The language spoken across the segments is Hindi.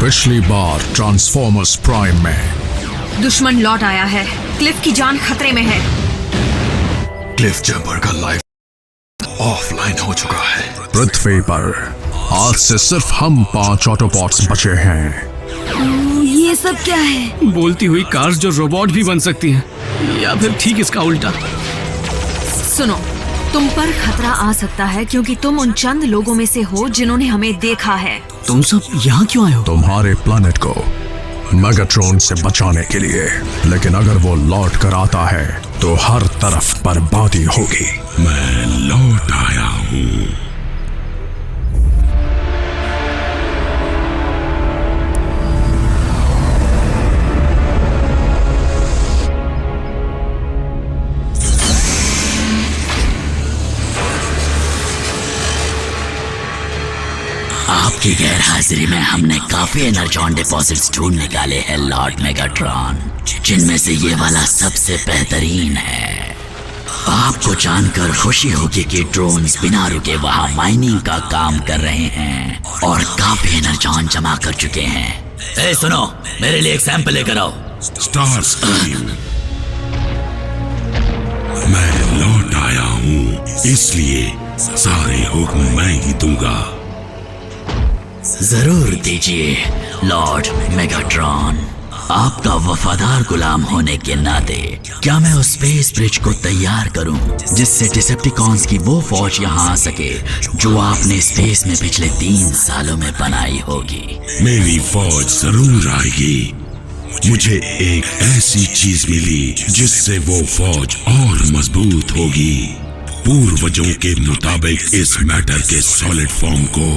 पिछली बार ट्रांसफॉर्मर्स प्राइम में दुश्मन लौट आया है। क्लिफ की जान खतरे में है। क्लिफ जंपर का लाइफ ऑफलाइन हो चुका है। पृथ्वी पर आज से सिर्फ हम 5 ऑटोबॉट्स बचे हैं। ये सब क्या है? बोलती हुई कार्स जो रोबोट भी बन सकती हैं, या फिर ठीक इसका उल्टा। सुनो, तुम पर खतरा आ सकता है क्योंकि तुम उन चंद लोगों में से हो जिन्होंने हमें देखा है। तुम सब यहाँ क्यों आए हो? तुम्हारे प्लैनेट को मेगाट्रॉन से बचाने के लिए। लेकिन अगर वो लौट कर आता है तो हर तरफ बर्बादी होगी। मैं लौट आया हूँ। आपकी गैर हाजिरी में हमने काफी एनर्जॉन डिपॉजिट्स ढूंढ निकाले हैं लॉर्ड मेगाट्रॉन, जिनमें से ये वाला सबसे बेहतरीन है। आपको जानकर खुशी होगी कि ड्रोन्स बिना रुके वहाँ माइनिंग का काम कर रहे हैं और काफी एनर्जॉन जमा कर चुके हैं। ए सुनो, मेरे लिए एक सैंपल लेकर आओ। स्टारस्क्रीम, मैं लौट आया हूँ, इसलिए सारे हुक्म मैं ही दूंगा। जरूर दीजिए लॉर्ड मेगाट्रॉन। आपका वफादार गुलाम होने के नाते क्या मैं उस स्पेस ब्रिज को तैयार करूं जिससे डिसेप्टिकॉन्स की वो फौज यहाँ आ सके जो आपने स्पेस में पिछले 3 सालों में बनाई होगी। मेरी फौज जरूर आएगी। मुझे एक ऐसी चीज मिली जिससे वो फौज और मजबूत होगी। पूर्वजों के मुताबिक इस मैटर के सॉलिड फॉर्म को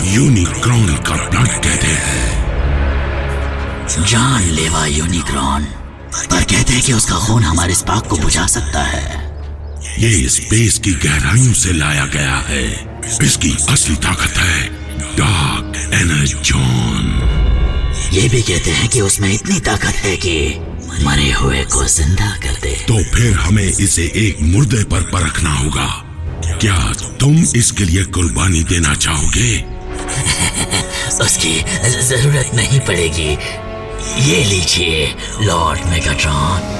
यूनिक्रॉन का ब्लड कहते हैं। जानलेवा यूनिक्रॉन, पर कहते हैं कि उसका खून हमारे स्पार्क को बुझा सकता है। ये स्पेस की गहराइयों से लाया गया है। इसकी असली ताकत है डार्क एनर्जॉन। ये भी कहते हैं कि उसमें इतनी ताकत है कि मरे हुए को जिंदा कर दे। तो फिर हमें इसे एक मुर्दे पर परखना होगा। क्या तुम इसके लिए कुर्बानी देना चाहोगे? उसकी जरूरत नहीं पड़ेगी। ये लीजिए लॉर्ड मेगाट्रॉन।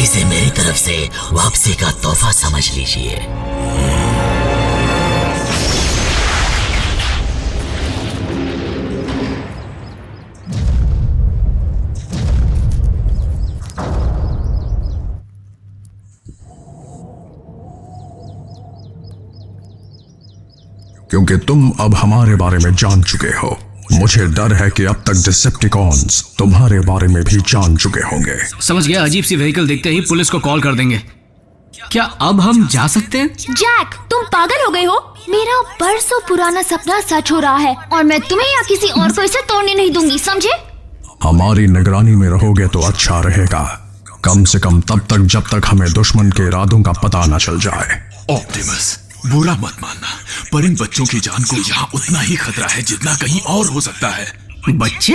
इसे मेरी तरफ से वापसी का तोहफा समझ लीजिए। क्योंकि तुम अब हमारे बारे में जान चुके हो, मुझे डर है कि अब तक डिसेप्टिकॉन्स तुम्हारे बारे में भी जान चुके होंगे। समझ गया, अजीब सी व्हीकल देखते ही पुलिस को कॉल कर देंगे। क्या अब हम जा सकते हैं? जैक, तुम पागल हो गए हो? मेरा बरसों पुराना सपना सच हो रहा है और मैं तुम्हें या किसी और को इसे तोड़ने नहीं दूंगी, समझे? हमारी निगरानी में रहोगे तो अच्छा रहेगा। कम से कम तब तक जब तक हमें दुश्मन के इरादों का पता न चल जाए। ऑप्टिमस, बुरा मत मानना, पर इन बच्चों की जान को यहाँ उतना ही खतरा है जितना कहीं और हो सकता है। बच्चे?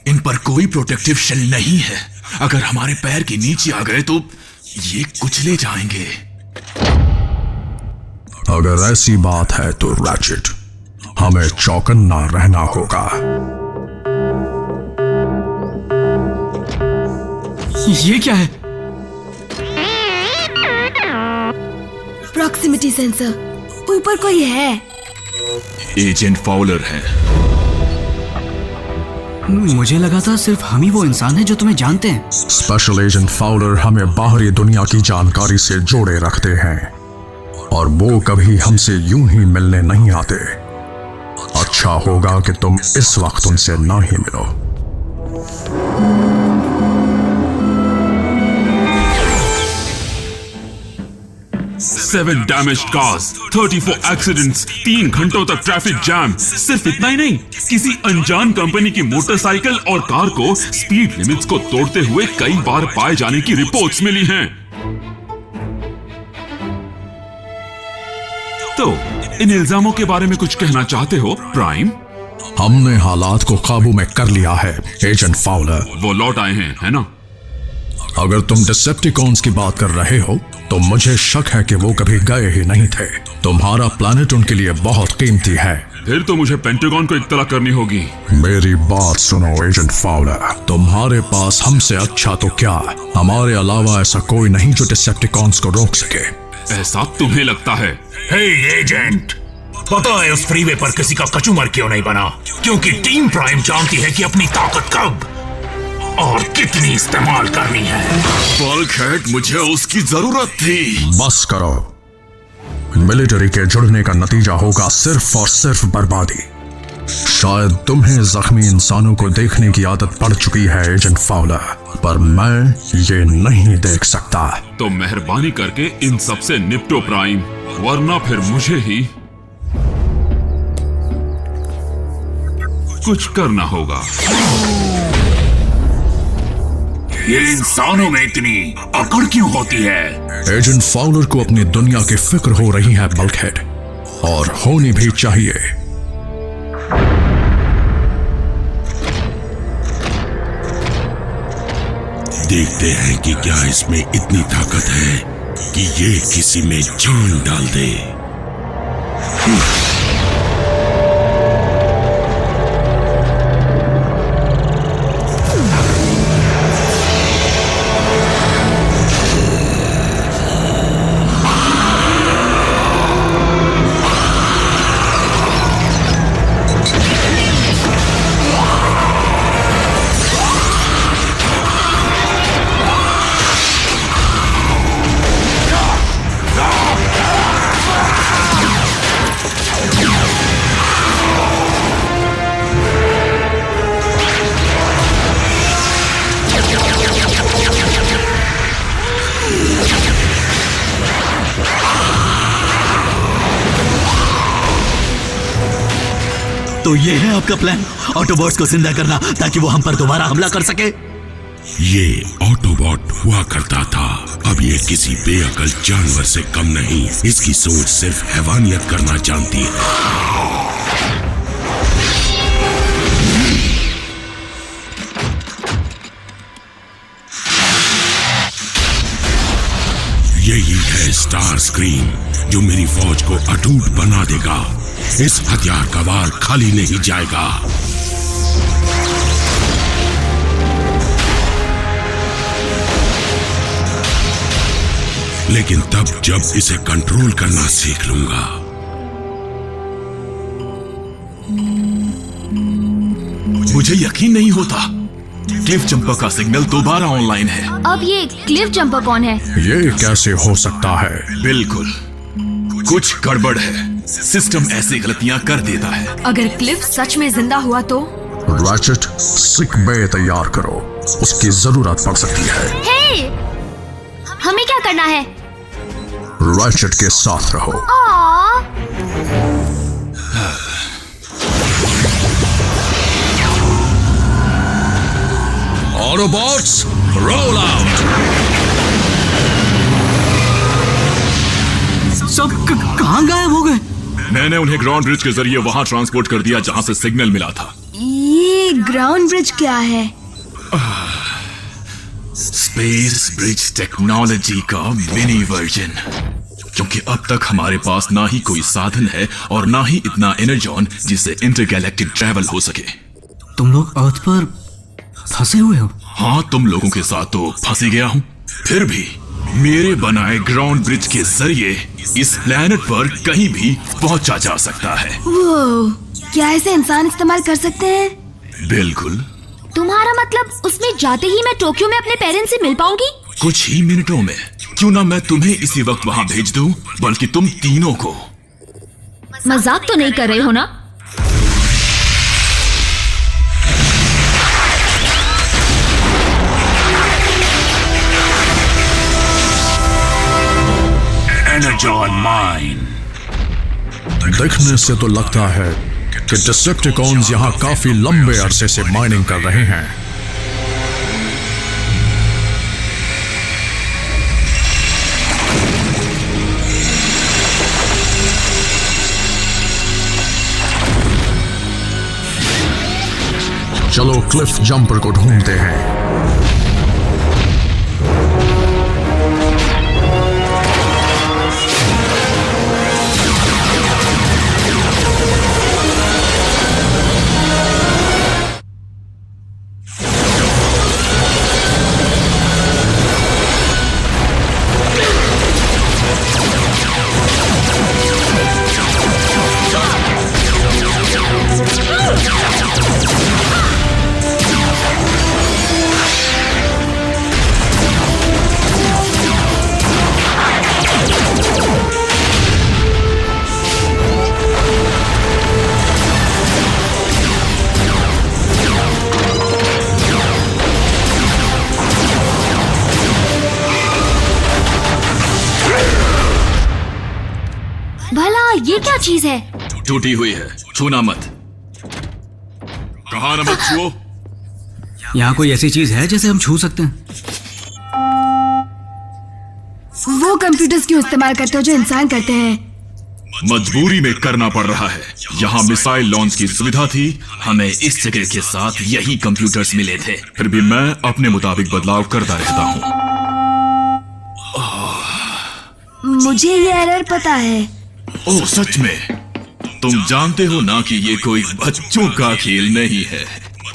इन पर कोई प्रोटेक्टिव शेल नहीं है। अगर हमारे पैर के नीचे आ गए तो ये कुचले जाएंगे। अगर ऐसी बात है तो रैचेट, हमें चौकन्ना रहना होगा। ये क्या है? प्रॉक्सिमिटी सेंसर, ऊपर कोई है। एजेंट फाउलर है। मुझे लगा था सिर्फ हम ही वो इंसान है जो तुम्हें जानते हैं। स्पेशल एजेंट फाउलर हमें बाहरी दुनिया की जानकारी से जोड़े रखते हैं और वो कभी हमसे यूं ही मिलने नहीं आते। अच्छा होगा कि तुम इस वक्त उनसे ना ही मिलो। 7 डैमेज्ड कार्स, 34 एक्सीडेंट्स, 3 घंटों तक ट्रैफिक जैम। सिर्फ इतना ही नहीं, किसी अनजान कंपनी की मोटरसाइकिल और कार को स्पीड लिमिट्स को तोड़ते हुए कई बार पाए जाने की रिपोर्ट्स मिली हैं। तो इन इल्जामों के बारे में कुछ कहना चाहते हो प्राइम? हमने हालात को काबू में कर लिया है एजेंट फाउलर। वो लौट आए हैं, है ना? अगर तुम डिसेप्टिकॉन्स की बात कर रहे हो तो मुझे शक है कि वो कभी गए ही नहीं थे। तुम्हारा प्लैनेट उनके लिए बहुत कीमती है। फिर तो मुझे पेंटागन को इत्तला करनी होगी। मेरी बात सुनो एजेंट फाउलर, तुम्हारे पास हमसे अच्छा तो क्या, हमारे अलावा ऐसा कोई नहीं जो डिसेप्टिकॉन्स को रोक सके। ऐसा तुम्हें लगता है? हे एजेंट, पता है उस फ्रीवे पर किसी का कचूमर क्यों नहीं बना? क्योंकि टीम प्राइम जानती है कि अपनी ताकत कब और कितनी इस्तेमाल करनी है। बल्कहेड, मुझे उसकी जरूरत थी। बस करो, मिलिट्री के जुड़ने का नतीजा होगा सिर्फ और सिर्फ बर्बादी। शायद तुम्हें जख्मी इंसानों को देखने की आदत पड़ चुकी है एजेंट फाउलर, पर मैं ये नहीं देख सकता। तो मेहरबानी करके इन सब से निपटो प्राइम, वरना फिर मुझे ही कुछ करना होगा। ये इंसानों में इतनी अकड़ क्यों होती है? एजेंट फाउलर को अपनी दुनिया की फिक्र हो रही है बल्कहेड, और होनी भी चाहिए। देखते हैं कि क्या इसमें इतनी ताकत है कि ये किसी में जान डाल दे। तो ये है आपका प्लान, ऑटोबॉट्स को जिंदा करना ताकि वो हम पर दोबारा हमला कर सके? ये ऑटोबॉट हुआ करता था, अब ये किसी बेअकल जानवर से कम नहीं। इसकी सोच सिर्फ हैवानियत करना जानती है। यही है स्टार स्क्रीम जो मेरी फौज को अटूट बना देगा। इस हथियार का वार खाली नहीं जाएगा। लेकिन तब जब इसे कंट्रोल करना सीख लूंगा। मुझे यकीन नहीं होता, क्लिफ जंपर का सिग्नल दोबारा ऑनलाइन है। अब ये क्लिफ जंपर कौन है? ये कैसे हो सकता है? बिल्कुल कुछ गड़बड़ है, सिस्टम ऐसी गलतियां कर देता है। अगर क्लिफ सच में जिंदा हुआ तो? रैचेट, सिक बे तैयार करो, उसकी जरूरत पड़ सकती है। हे, हमें क्या करना है? रैचेट के साथ रहो। Autobots, roll out. सब कहाँ गायब हो गए? मैंने उन्हें ग्राउंड ब्रिज के जरिए वहां ट्रांसपोर्ट कर दिया जहां से सिग्नल मिला था। ये ग्राउंड ब्रिज क्या है? स्पेस ब्रिज टेक्नोलॉजी का मिनी वर्जन। क्योंकि अब तक हमारे पास ना ही कोई साधन है और ना ही इतना एनर्जॉन जिससे इंटरगैलेक्टिक ट्रैवल हो सके। तुम लोग अर्थ पर फंसे हुए हो? हाँ, तुम लोगों के साथ तो फंसी गया हूँ, फिर भी मेरे बनाए ग्राउंड ब्रिज के जरिए इस प्लेनेट पर कहीं भी पहुंचा जा सकता है। वो क्या ऐसे इंसान इस्तेमाल कर सकते हैं? बिल्कुल। तुम्हारा मतलब उसमें जाते ही मैं टोक्यो में अपने पेरेंट्स से मिल पाऊंगी? कुछ ही मिनटों में। क्यों ना मैं तुम्हें इसी वक्त वहां भेज दूं, बल्कि तुम तीनों को। मजाक तो नहीं कर रहे हो ना? Energon mine. देखने से तो लगता है कि डिसेप्टिकॉन्स यहाँ काफी लंबे अरसे से माइनिंग कर रहे हैं। चलो क्लिफ जंपर को ढूंढते हैं। ये क्या चीज है? टूटी हुई है, छूना मत। कहा ना मत छुओ। यहाँ कोई ऐसी चीज है जिसे हम छू सकते हैं? वो कंप्यूटर्स क्यों इस्तेमाल करते हो जो इंसान करते हैं? मजबूरी में करना पड़ रहा है। यहाँ मिसाइल लॉन्च की सुविधा थी, हमें इस जगह के साथ यही कंप्यूटर्स मिले थे। फिर भी मैं अपने मुताबिक बदलाव करता रहता हूँ। मुझे ये एरर पता है। ओह सच में? तुम जानते हो ना कि ये कोई बच्चों का खेल नहीं है।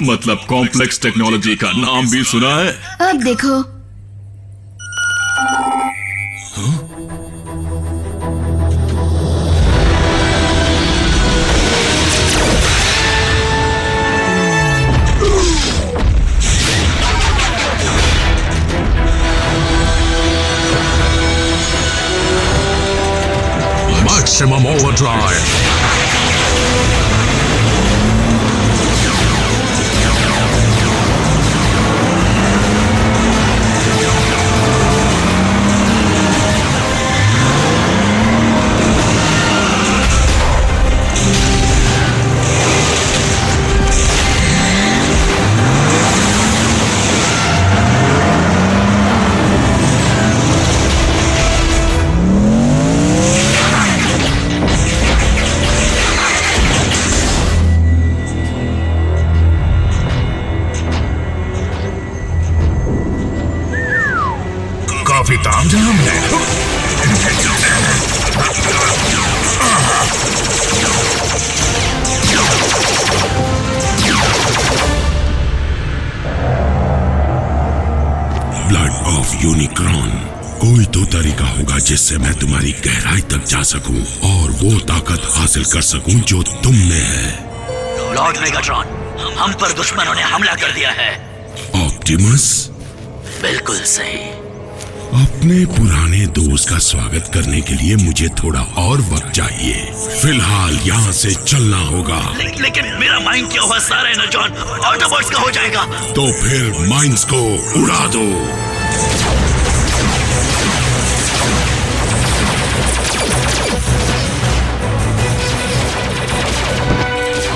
मतलब कॉम्प्लेक्स टेक्नोलॉजी का नाम भी सुना है? अब देखो। Maximum overdrive. काफी तामझाम है। Blood of Unicorn. कोई तो तरीका होगा जिससे मैं तुम्हारी गहराई तक जा सकूं और वो ताकत हासिल कर सकूं जो तुम में है। लॉर्ड मेगाट्रॉन, हम पर दुश्मनों ने हमला कर दिया है। ऑप्टिमस? बिल्कुल सही। अपने पुराने दोस्त का स्वागत करने के लिए मुझे थोड़ा और वक्त चाहिए। फिलहाल यहाँ से चलना होगा। लेकिन मेरा माइंड क्या हुआ? सारा एनर्जॉन ऑटोबॉट्स का हो जाएगा। तो फिर माइंड्स को उड़ा दो।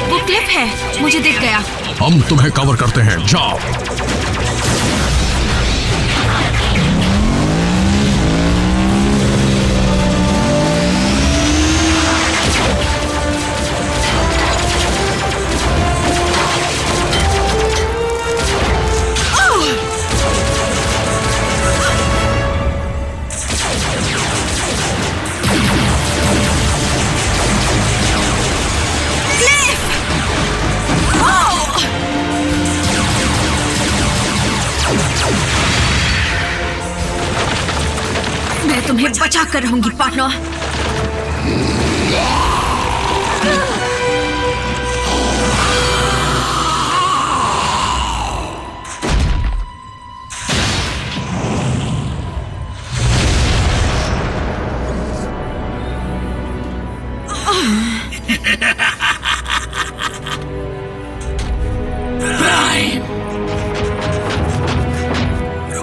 वो क्लिफ है, मुझे दिख गया। हम तुम्हें कवर करते हैं, जाओ। मैं तुम्हें बचा कर रहूंगी पार्टनर।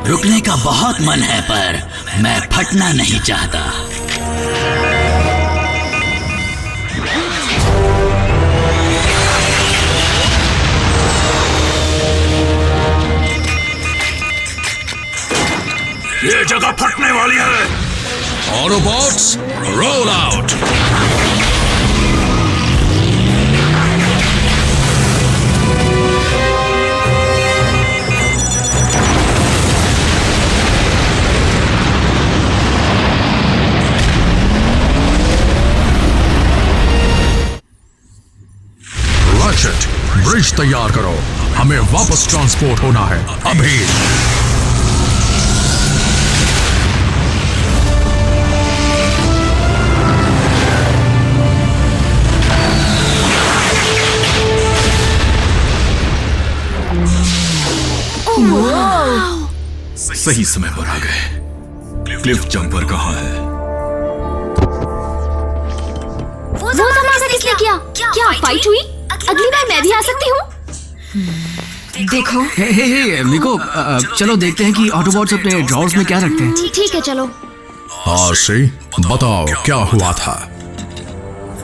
रुकने का बहुत मन है पर मैं फटना नहीं चाहता। ये जगह फटने वाली है। Autobots roll out. ब्रिज तैयार करो, हमें वापस ट्रांसपोर्ट होना है अभी। सही समय पर आ गए। क्लिफ जंपर कहाँ है? वो धमाका किसने किया? क्या फाइट हुई? अगली बार मैं भी आ सकती हूँ? देखो। हे मिको, चलो देखते हैं कि ऑटोबॉट्स अपने ड्रॉर्स में क्या रखते हैं। ठीक है, चलो। आरसी, बताओ क्या हुआ था?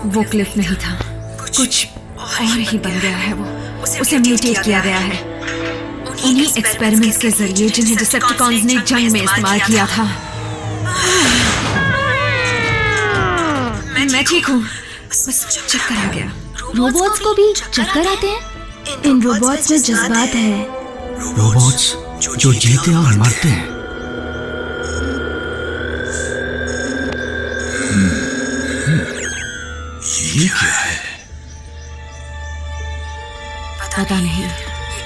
वो क्लिफ नहीं था, कुछ और ही बन गया है। वो उसे म्यूटेट किया गया है उन्हीं एक्सपेरिमेंट्स के जरिए जिन्हें डिसेप्टिकॉन्स ने जंग में इस्तेमाल किया था। मैं ठीक हूँ, बस चक्कर आ गया। रोबोट्स को भी चक्कर आते हैं? इन रोबोट्स में जज्बात है। रोबोट्स जो जीते और मरते हैं। ये क्या है? पता नहीं,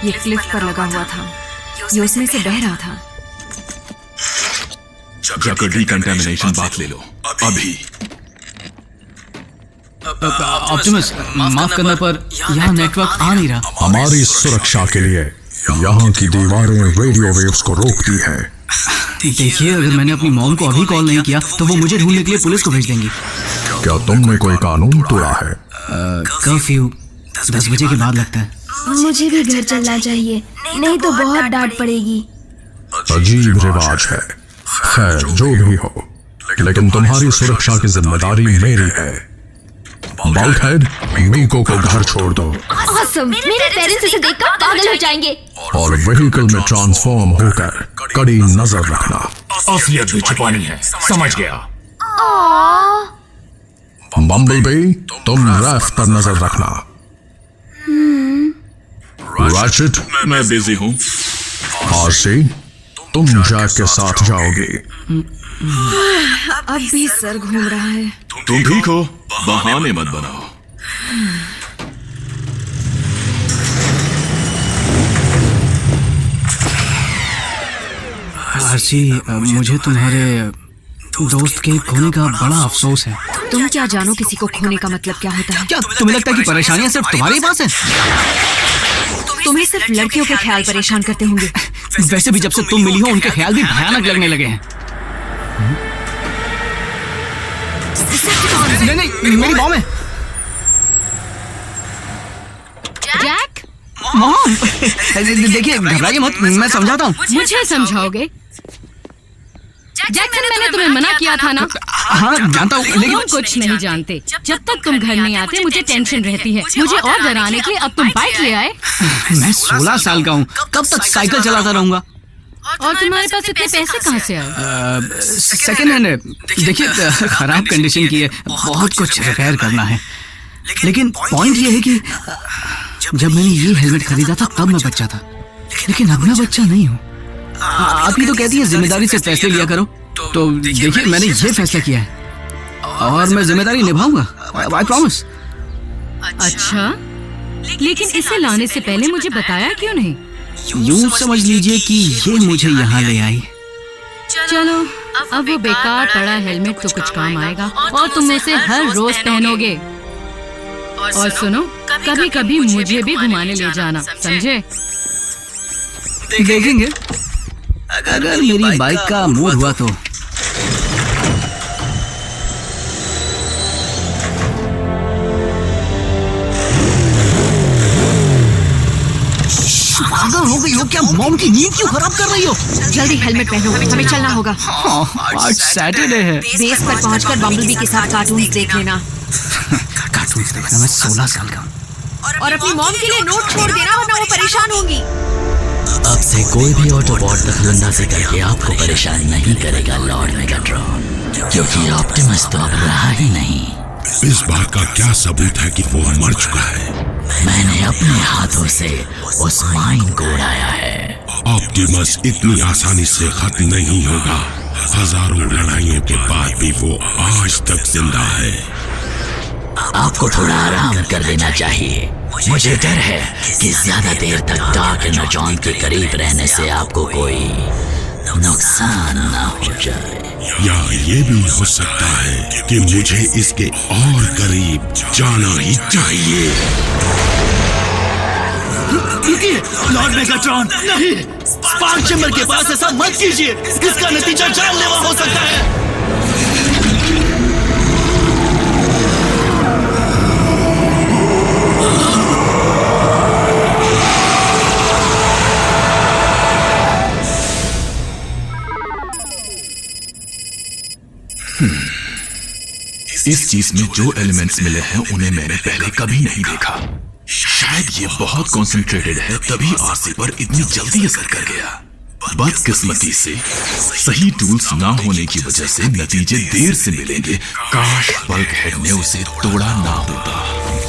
ये क्लिफ पर लगा हुआ था, ये उसमें से बह रहा था। जाकर डिकंटामिनेशन बात ले लो अभी। ऑप्टिमस, माफ करना पर यहाँ नेटवर्क आ नहीं रहा। हमारी सुरक्षा के लिए यहाँ की दीवारें रेडियो वेव्स को रोकती है। देखिए, अगर मैंने अपनी मॉम को अभी कॉल नहीं किया तो वो मुझे ढूंढने के लिए पुलिस को भेज देंगी। क्या तुमने कोई कानून तोड़ा है? कर्फ्यू 10 बजे के बाद लगता है। मुझे भी घर चलना चाहिए, नहीं तो बहुत डांट पड़ेगी। अजीब रिवाज है। खैर, जो भी हो, लेकिन तुम्हारी सुरक्षा की जिम्मेदारी मेरी है। बल्कहेड, मीको को घर छोड़ दो। ऑसम, मेरे पेरेंट्स इसे देखकर पागल हो जाएंगे। और व्हीकल में ट्रांसफॉर्म होकर कड़ी नजर रखना। असलियत भी छुपानी है, समझ गया। बम्बलबी, तुम रैफ पर नजर रखना। रैचेट, मैं बिजी हूँ। आरसी, तुम जैक के साथ जाओगी। अब भी सर घूम रहा है। तुम ठीक हो? बहाने मत बनाओ। आरसी, मुझे तुम्हारे दोस्त के खोने का बड़ा अफसोस है। तुम क्या जानो किसी को खोने का मतलब क्या होता है? क्या तुम्हें लगता है कि परेशानियां सिर्फ तुम्हारे पास हैं? तुम्हें सिर्फ लड़कियों के ख्याल परेशान करते होंगे। वैसे भी जब से तुम मिली हो उनके ख्याल भी भयानक लगने लगे हैं। नहीं, मेरी मॉम है। जैक, मॉम, देखिए, घबराइए मत, मैं समझाता हूँ। मुझे समझाओगे? जैक्सन, मैंने तुम्हें मना किया था ना। हाँ, जानता हूँ, लेकिन तुम कुछ नहीं जानते। जब तक तुम घर नहीं आते मुझे टेंशन रहती है। मुझे और डराने के लिए अब तुम बाइक ले आए। मैं 16 साल का हूँ, कब तक साइकिल चलाता रहूंगा? और तुम्हारे पास इतने पैसे कहाँ से आए? सेकेंड हैंड है। देखिए, खराब कंडीशन की है, बहुत कुछ रिपेयर करना है। लेकिन पॉइंट ये है कि जब मैंने ये हेलमेट खरीदा था तब मैं बच्चा था, लेकिन अब मैं बच्चा नहीं हूँ। आप ही तो कहती है जिम्मेदारी से फैसले लिया करो, तो देखिए, मैंने ये फैसला किया है और मैं जिम्मेदारी निभाऊंगा। I promise. अच्छा, लेकिन इसे लाने से पहले मुझे बताया क्यों नहीं? यूं समझ लीजिए कि ये मुझे यहाँ ले आई। चलो, अब वो बेकार पड़ा हेलमेट तो कुछ काम आएगा और तुम इसे हर रोज पहनोगे। और सुनो, कभी कभी मुझे भी घुमाने ले जाना, समझे? देखेंगे, अगर मेरी बाइक का मूड हुआ तो। पागल हो गई हो क्या? मॉम की नींद क्यों खराब कर रही हो? जल्दी हेलमेट पहनो, हमें चलना होगा। आज सैटरडे है। बेस पर पहुंचकर बम्बलबी के साथ कार्टून्स देख लेना। कार्टून्स देखना? मैं 16 साल का हूँ। और अपनी मॉम के लिए नोट छोड़ देना, वरना वो परेशान होंगी। अब से कोई भी ऑटोबॉट दखलंदाजी करके आपको परेशान नहीं करेगा लॉर्ड मेगाट्रॉन, क्योंकि ऑप्टिमस तो अब रहा ही नहीं। इस बात का क्या सबूत है कि वो मर चुका है? मैंने अपने हाथों से उस माइन को उड़ाया है। ऑप्टिमस इतनी आसानी से खत्म नहीं होगा। हजारों लड़ाइयों के बाद भी वो आज तक जिंदा है। आपको थोड़ा आराम कर लेना चाहिए। मुझे डर है कि ज्यादा देर तक डार्क एनर्जॉन के करीब रहने से आपको कोई नुकसान ना हो जाए। या ये भी हो सकता है कि मुझे इसके और करीब जाना ही चाहिए। रुकिए लॉर्ड मेगाट्रॉन, नहीं, स्पार्क चैम्बर के पास ऐसा मत कीजिए, इसका नतीजा जानलेवा हो सकता है। इस चीज में जो एलिमेंट्स मिले हैं उन्हें मैंने पहले कभी नहीं देखा। शायद ये बहुत कॉन्सेंट्रेटेड है, तभी आरसी पर इतनी जल्दी असर कर गया। बदकिस्मती से सही टूल्स ना होने की वजह से नतीजे देर से मिलेंगे। काश बल्कहेड ने उसे तोड़ा ना होता।